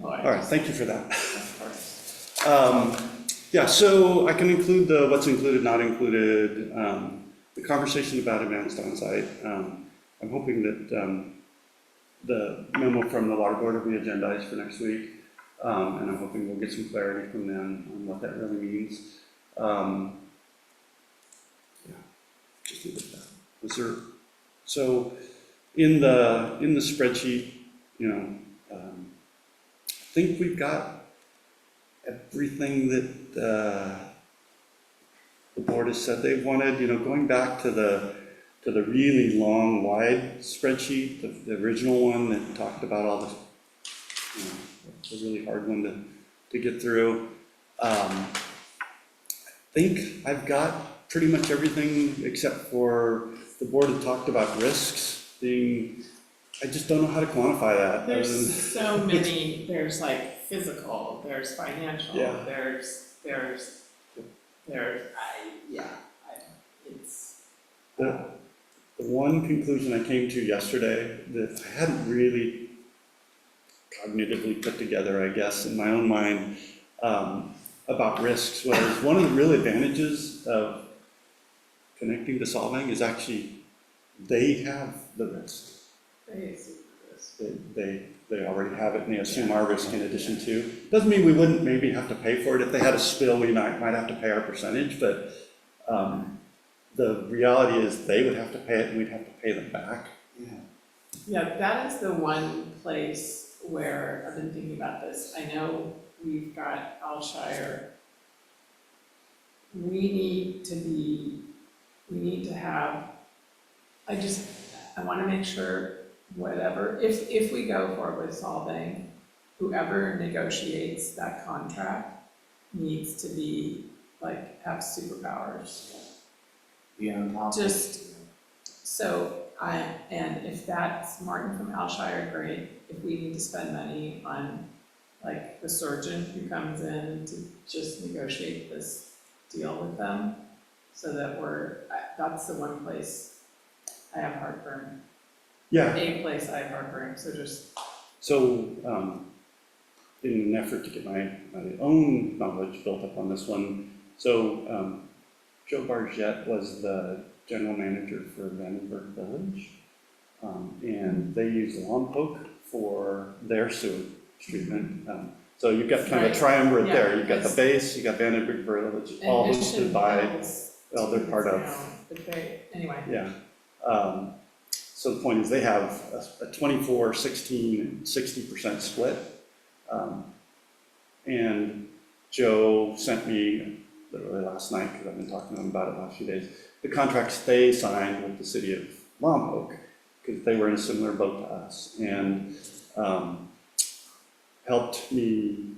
All right, thank you for that. Of course. Yeah, so I can include the what's included, not included, the conversation about advanced onsite. I'm hoping that the memo from the water board will be agendized for next week, and I'm hoping we'll get some clarity from them on what that really means. Yeah, just leave it at that. Was there, so in the spreadsheet, you know, I think we've got everything that the board has said they wanted. You know, going back to the really long, wide spreadsheet, the original one that talked about all the, you know, the really hard one to get through. I think I've got pretty much everything except for the board had talked about risks being, I just don't know how to quantify that. There's so many, there's like physical, there's financial, Yeah. it's. The one conclusion I came to yesterday that I hadn't really cognitively put together, I guess, in my own mind, about risks was one of the real advantages of connecting to solving is actually they have the risk. They already have it and they assume our risk in addition to. Doesn't mean we wouldn't maybe have to pay for it. If they had a spill, we might have to pay our percentage, but the reality is they would have to pay it and we'd have to pay them back. Yeah, that is the one place where I've been thinking about this. I know we've got Alshire. We need to have, I want to make sure whatever, if we go forward with solving, whoever negotiates that contract needs to be like, have superpowers. Yeah, on top. Just so and if that's Martin from Alshire, great. If we need to spend money on like the surgeon who comes in to just negotiate this deal with them, so that that's the one place I have heartburn. Yeah. A place I have heartburn, so just. So in an effort to get my own knowledge built up on this one, so Joe Bargett was the general manager for Vandenberg Village, and they use Lompoc for their sewage treatment. So you've got kind of a triumvirate there. You've got the base, you've got Vandenberg Village, all hosted by, well, they're part of. Anyway. Yeah. So the point is they have a 24, 16, and 60% split. And Joe sent me literally last night, because I've been talking to him about it the last few days, the contracts they signed with the city of Lompoc, because they were in a similar boat to us, and helped me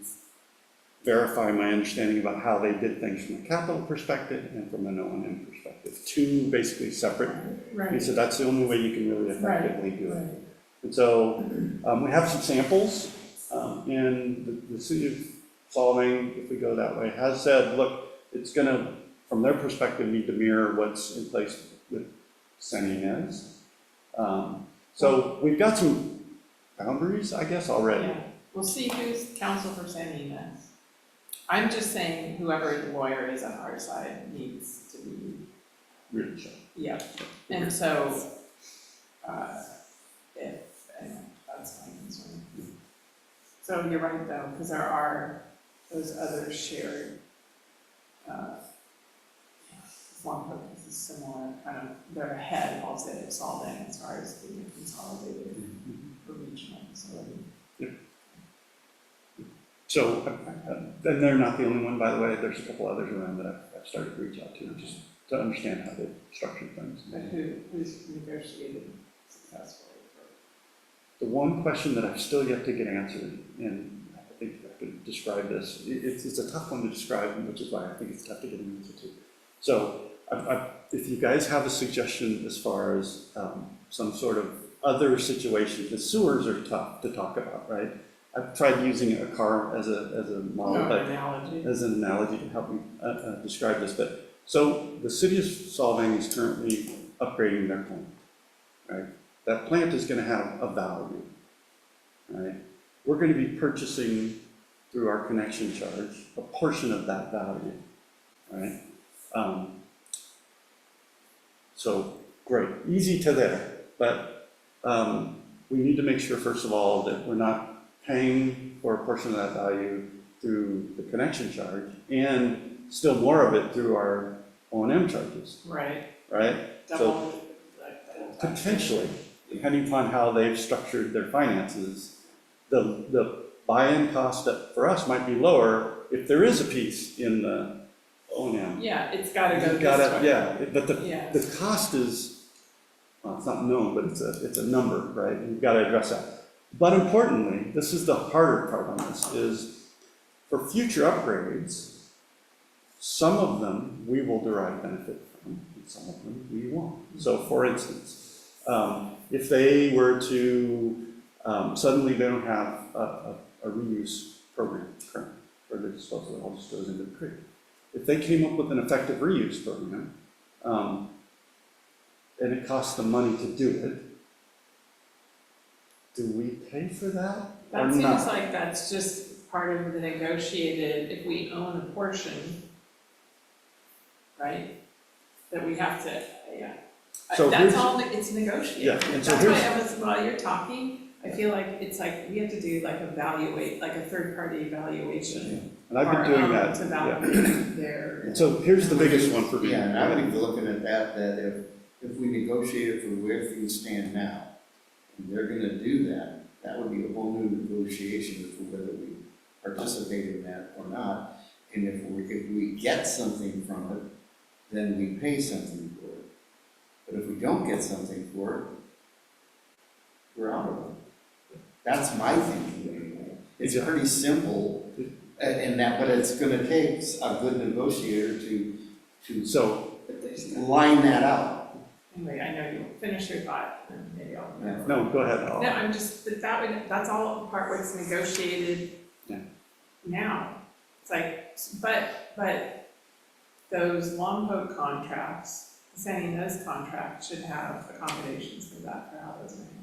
verify my understanding about how they did things from a capital perspective and from an O&M perspective. Two basically separate. Right. He said that's the only way you can really effectively do it. And so we have some samples, and the city of Solving, if we go that way, has said, look, it's going to, from their perspective, need to mirror what's in place with San Ynez. So we've got some boundaries, I guess, already. Yeah. We'll see who's counsel for San Ynez. I'm just saying whoever the lawyer is on our side needs to be. Really sure. Yeah. And so, anyway, that's my concern. So you're right though, because there are those other shared, Lompoc is similar, kind of, they're ahead, I'll say, of Solving as far as being consolidated for regional facility. Yep. So, and they're not the only one, by the way. There's a couple others around that I've started to reach out to just to understand how they structure things. But who's negotiated successfully? The one question that I've still yet to get answered, and I think I could describe this, it's a tough one to describe, which is why I think it's tough to get an answer to. So, if you guys have a suggestion as far as some sort of other situation, the sewers are tough to talk about, right? I've tried using a car as a model, as an analogy to help me describe this. But so the city of Solving is currently upgrading their plant, right? That plant is going to have a value, right? we're gonna be purchasing through our connection charge a portion of that value, right? So, great, easy to there, but we need to make sure, first of all, that we're not paying for a portion of that value through the connection charge, and still more of it through our O&M charges, Right, right? double, Potentially, depending upon how they've structured their finances, the buy-in cost that for us might be lower if there is a piece in the O&M. yeah, it's gotta go You've this gotta, way. yeah, but Yeah. the cost is, well, it's not known, but it's a number, right? And you've gotta address that. But importantly, this is the harder part on this, is for future upgrades, some of them we will derive benefit from, and some of them we won't. So for instance, if they were to, suddenly they don't have a reuse program currently, or their disposal, it all just goes into the creek. If they came up with an effective reuse program, and it costs them money to do it, do we pay for that or That seems not? like that's just part of the negotiated, if we own a portion, right? That we have to, yeah. So That's here's- all, it's negotiated. Yeah, and so That's why here's- while you're talking, I feel like it's like, we have to do like a third-party evaluation. And I've been doing that, To yeah. validate their, So here's the biggest one for me. Yeah, and I would be looking at that if we negotiate it for where things stand now, and they're gonna do that, that would be a whole new negotiation as to whether we participate in that or not. And if we get something from it, then we pay something for it. But if we don't get something for it, we're out of it. That's my thinking anyway. It's pretty simple, and that, but it's gonna take a good negotiator to So, but there's, line that out. anyway, I know you finish your thought, and maybe I'll. Yeah. no, go ahead. No, I'm just, that's all part what's negotiated Yeah. now. It's like, but those Lompoc contracts, saying those contracts should have accommodations for that, for how those are handled.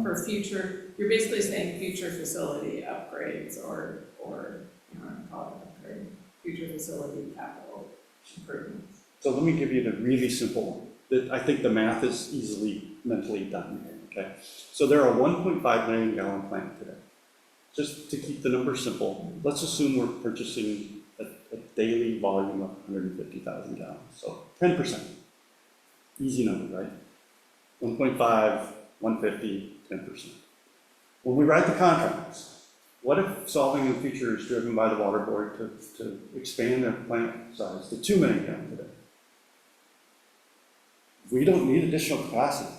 For future, you're basically saying future facility upgrades or, you know, I call it upgrade, future facility capital improvements. So let me give you the really simple one, that I think the math is easily mentally done here, okay? So they're a 1.5 million gallon plant today. Just to keep the number simple, let's assume we're purchasing a daily volume of 150,000 gallons, so 10%. Easy number, right? 1.5, 150, 10%. When we write the contracts, what if solving the future is driven by the water board to expand their plant size to 2 million gallons a day? We don't need additional capacity.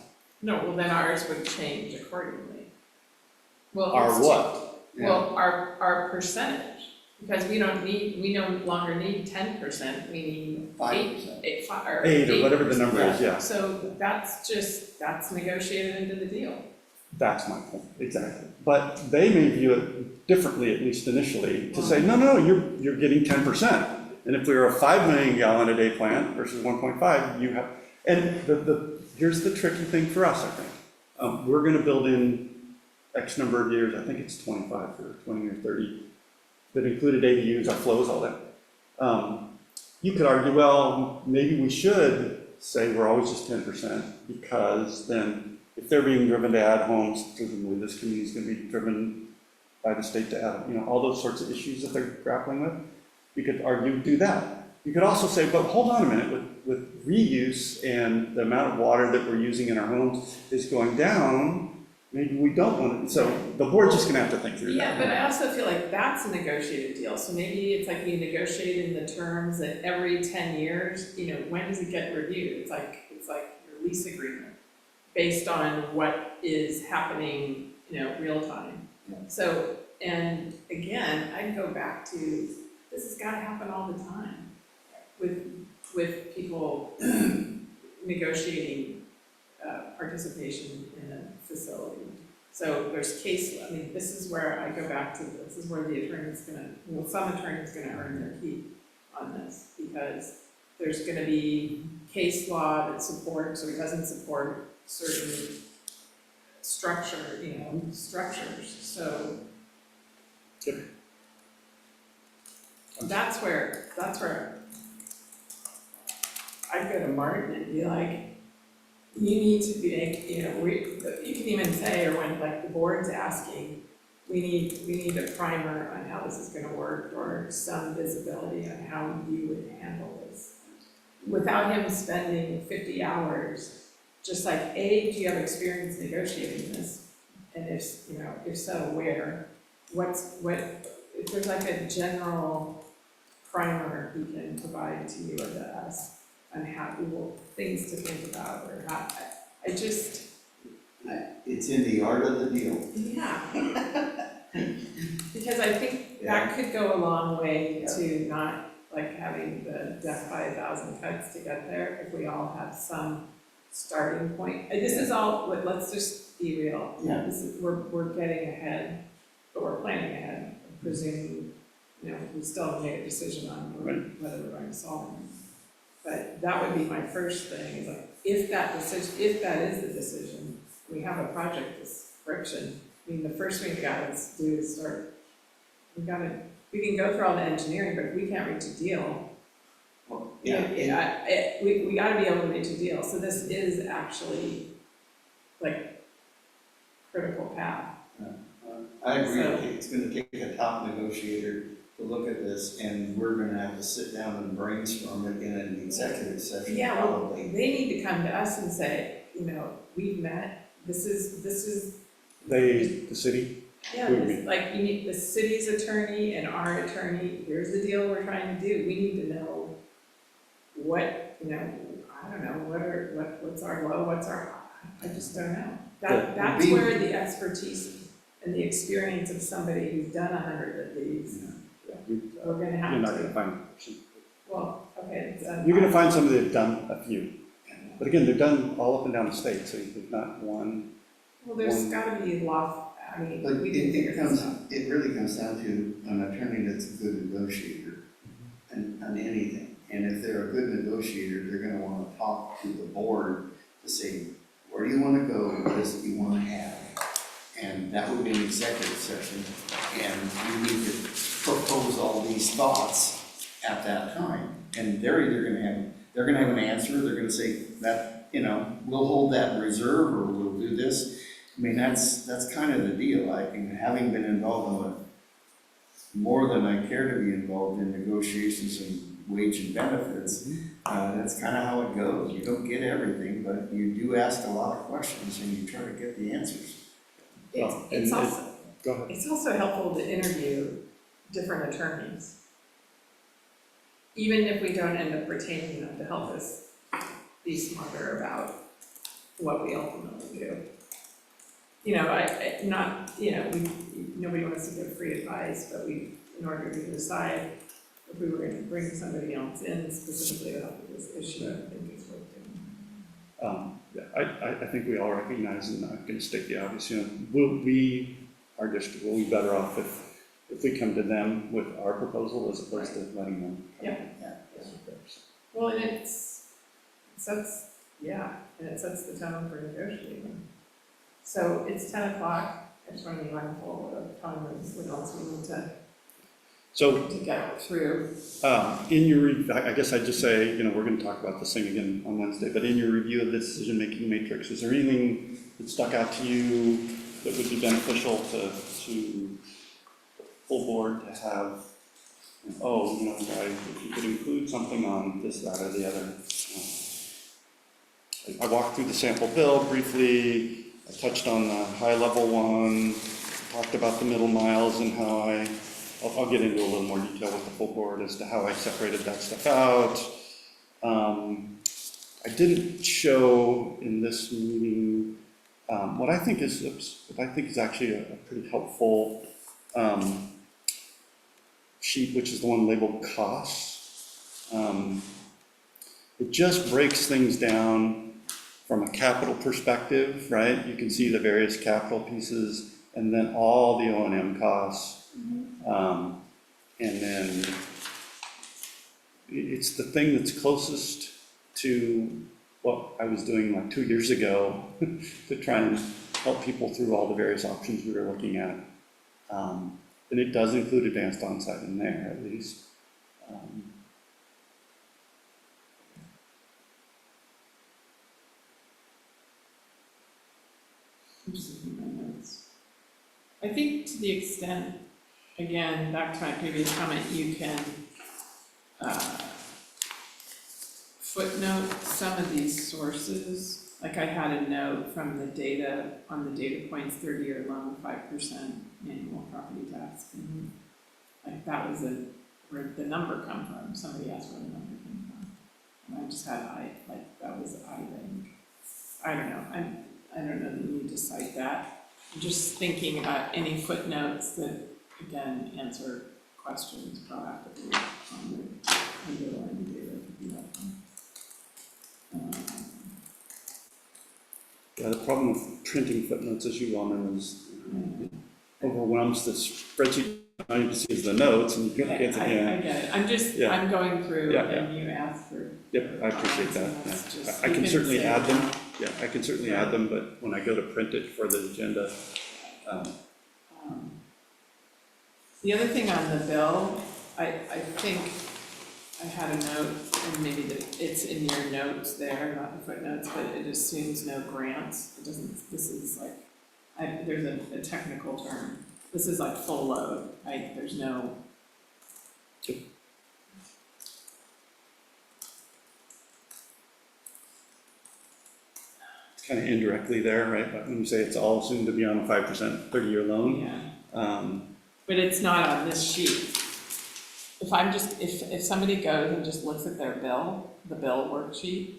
No, well, then ours would change accordingly. Well, Our it's- what? Well, our percentage, because we no longer need 10%, we need 5%. Eight or whatever the number is, yeah. So that's negotiated into the deal. That's my point, exactly. But they may view it differently, at least initially, to say, no, you're getting 10%. And if we were a 5 million gallon a day plant versus 1.5, you have, and here's the tricky thing for us, I think. We're gonna build in X number of years, I think it's 25 or 20 or 30, that included ADUs, our flows, all that. You could argue, well, maybe we should say we're always just 10%, because then if they're being driven to add homes, presumably this community is going to be driven by the state to add, all those sorts of issues that they're grappling with. You could argue, do that. You could also say, but hold on a minute, with reuse and the amount of water that we're using in our homes is going down, maybe we don't want it. So the board's just going to have to think through Yeah, that. but I also feel like that's a negotiated deal, so maybe it's like we negotiate in the terms that every 10 years, when does it get reviewed? It's like your lease agreement, based on what is happening, real time. Yeah. So, and again, I go back to, this has gotta happen all the time with people negotiating participation in a facility. So there's this is where I go back to, this is where the attorney's some attorney's gonna earn their keep on this, because there's gonna be case law that supports or doesn't support certain structures. So Yep. That's where I'd go to Martin and be like, you need to be, you know, you can even say, or when like the board's asking, we need a primer on how this is gonna work, or some visibility on how you would handle this. Without him spending 50 hours, just like, A, do you have experience negotiating this? And if, you know, if so, where? If there's like a general primer he can provide to you or to us on how, things to think about, or how, It's in the art of the deal. yeah. Because I think that could go a long way to not like having the death by 1,000 cuts to get there, if we all have some starting point. And this is all, let's just be real. Yeah. This is, we're getting ahead, but we're planning ahead, presuming, you know, we still haven't made a decision on whether we're going to solve it. But that would be my first thing, is like, if that is the decision, we have a project description. I mean, the first thing we gotta do is start, we can go through all the engineering, but if we can't reach a deal, Well, we gotta be able to reach a deal. So this is actually like critical path. I agree, So- it's gonna take a top negotiator to look at this, and we're gonna have to sit down and brainstorm it in an executive session, Yeah, well, probably. they need to come to us and say, you know, we've met, this is, The city? yeah, Who do this, like, you need the city's attorney and our attorney, here's the deal we're trying to do. We need to know what, you know, I don't know, what's our low, what's our high, I just don't know. That's where the expertise and the experience of somebody who's done 100 of these, we're gonna have to. You're not gonna find a person. Well, okay, it's You're gonna find somebody that's done a few. But again, they're done all up and down the state, so there's not one. well, there's gotta be law, I mean, But we can figure this out. it really comes down to an attorney that's a good negotiator on anything. And if they're a good negotiator, they're gonna wanna talk to the board to say, where do you wanna go, what is it you wanna have? And that would be an executive session, and you need to propose all these thoughts at that time. And they're either gonna have an answer, they're gonna say that, you know, we'll hold that in reserve, or we'll do this. I mean, that's kind of the deal. I think, having been involved in more than I care to be involved in negotiations and wage and benefits, that's kind of how it goes. You don't get everything, but you do ask a lot of questions and you try to get the answers. It's also, Go ahead. it's also helpful to interview different attorneys. Even if we don't end up retaining them to help us be smarter about what we ultimately do. You know, nobody wants to give free advice, but in order to decide if we were going to bring somebody else in specifically to help with this issue, I think it's worth doing. I think we all recognize, and I'm gonna state the obvious, you know, our district will be better off if we come to them with our proposal as opposed to letting them. Yeah. Well, and it sets the tone for negotiating. So it's 10 o'clock, I just want to be mindful of time and what else we need to get through. In your, I guess I'd just say, you know, we're gonna talk about this thing again on Wednesday, but in your review of the decision-making matrix, is there anything that stuck out to you that would be beneficial to the full board to have? Oh, you know, if you could include something on this, that, or the other. I walked through the sample bill briefly, I touched on the high-level one, talked about the middle miles and how I'll get into a little more detail with the full board as to how I separated that stuff out. I didn't show in this meeting what I think is actually a pretty helpful sheet, which is the one labeled costs. It just breaks things down from a capital perspective, right? You can see the various capital pieces and then all the O&M costs. And then it's the thing that's closest to what I was doing like 2 years ago to try and help people through all the various options we were looking at. And it does include advanced onsite in there, at least. I'm just looking at my notes. I think to the extent, again, back to my previous comment, you can footnote some of these sources. Like I had a note from the data, on the data points, 30-year loan, 5% annual property tax. Like that was where the number come from. Somebody asked where the number came from. And I just had that was I think. I don't know. I don't know that you need to cite that. I'm just thinking about any footnotes that, again, answer questions proactively on the underlying data would be helpful. Yeah, the problem with printing footnotes, as you well know, is it overwhelms the spreadsheet. All you can see is the notes, and you can't I get it. I'm just, Yeah. I'm going through, Yeah, and you asked for. Yep, I appreciate that. and that's Yeah. just- I you can can certainly say add them. that. Yeah, I can certainly add them, but when I go to print it for the agenda, The other thing on the bill, I think I had a note, and maybe it's in your notes there, not the footnotes, but it assumes no grants. It doesn't, this is like, there's a technical term. This is like full load, right? There's no. it's kind of indirectly there, right? But when you say it's all assumed to be on a 5% 30-year loan, Yeah. But it's not on this sheet. If I'm just, if somebody goes and just looks at their bill, the bill worksheet.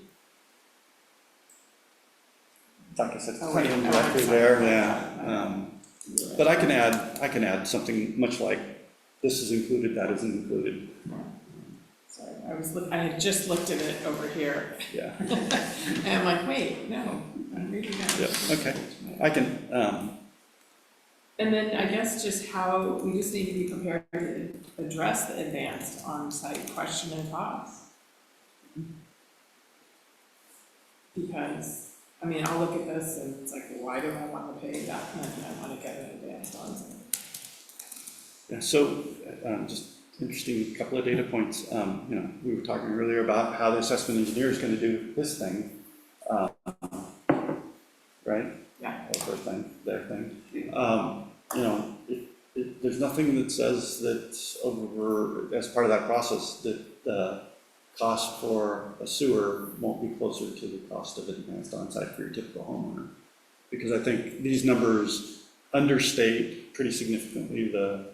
like I said, it's Oh, kind of wait, indirectly oh, there, sorry. yeah. But I can add something much like this is included, that isn't included. Sorry, I had just looked at it over here, Yeah, and I'm like, wait, no, I'm reading that. yeah, okay. I can, And then I guess just how, we just need to be prepared to address the advanced on-site question and cost. Because, I mean, I'll look at this and it's like, why do I want to pay that much? I want to get an advanced on-site. yeah, so just interesting couple of data points. We were talking earlier about how the assessment engineer is going to do this thing, right? Yeah. Or their thing. There's nothing that says that as part of that process, that the cost for a sewer won't be closer to the cost of an advanced on-site for your typical homeowner. Because I think these numbers understate pretty significantly the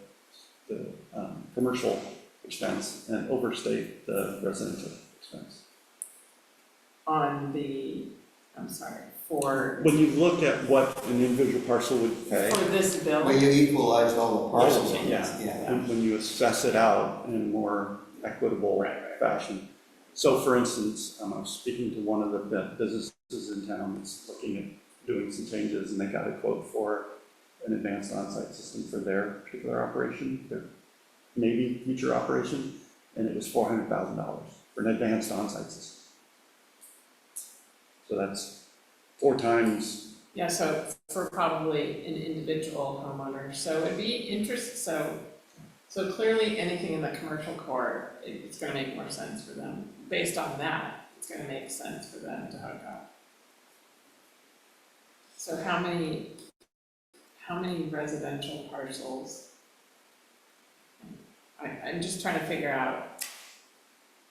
commercial expense and overstate the residential expense. For When you look at what an individual parcel would pay, this bill. When you equalize all the parcels, Yeah. yeah. when you assess it out in a more equitable fashion. So for instance, I was speaking to one of the businesses in town that's looking at doing some changes, and they got a quote for an advanced on-site system for their particular operation, their maybe future operation, and it was $400,000 for an advanced on-site system. So that's 4 times. Yeah, so for probably an individual homeowner, so it'd be interesting, so clearly anything in the commercial core, it's gonna make more sense for them. Based on that, it's gonna make sense for them to hook up. So how many residential parcels? I'm just trying to figure out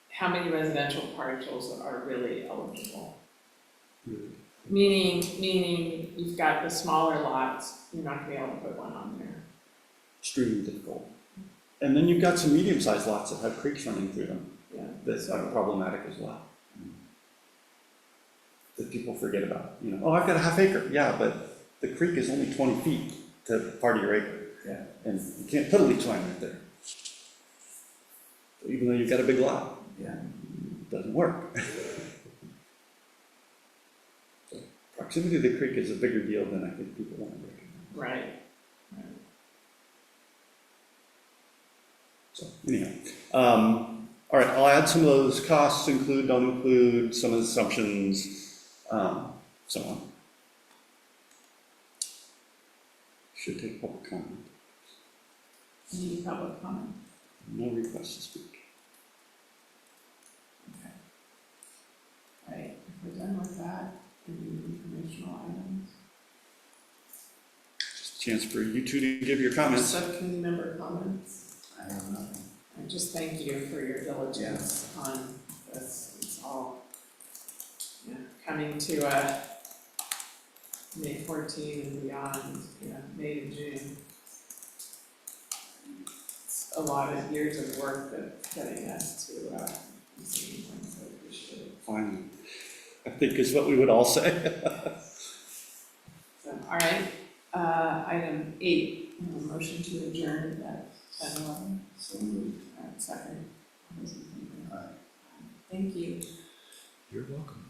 how many residential parcels are really eligible. Meaning you've got the smaller lots, you're not gonna be able to put one on there. Extremely difficult. And then you've got some medium-sized lots that have creeks running through them. Yeah. That's problematic as well. That people forget about. Oh, I've got a half acre. Yeah, but the creek is only 20 feet to part of your acre. Yeah. And you can't put a leach line right there. Even though you've got a big lot. Yeah. It doesn't work. So proximity to the creek is a bigger deal than I think people want to recognize. Right. So anyhow, all right, I'll add some of those costs, include, don't include, some of the assumptions, so on. Should take public comment. Any public comment? No request to speak. Okay. All right, if we're done with that, any informational items? Just a chance for you two to give your comments. Subcommittee member comments? I have nothing. And just thank you for your diligence on this. It's all, coming to May 14 and beyond, May and June. It's a lot of years of work that's getting us to seeing things, so I appreciate it. Finally, I think is what we would all say. So, all right, item 8, motion to adjourn at 10:11. So moved. All right, second. All those in favor? Aye. Thank you. You're welcome.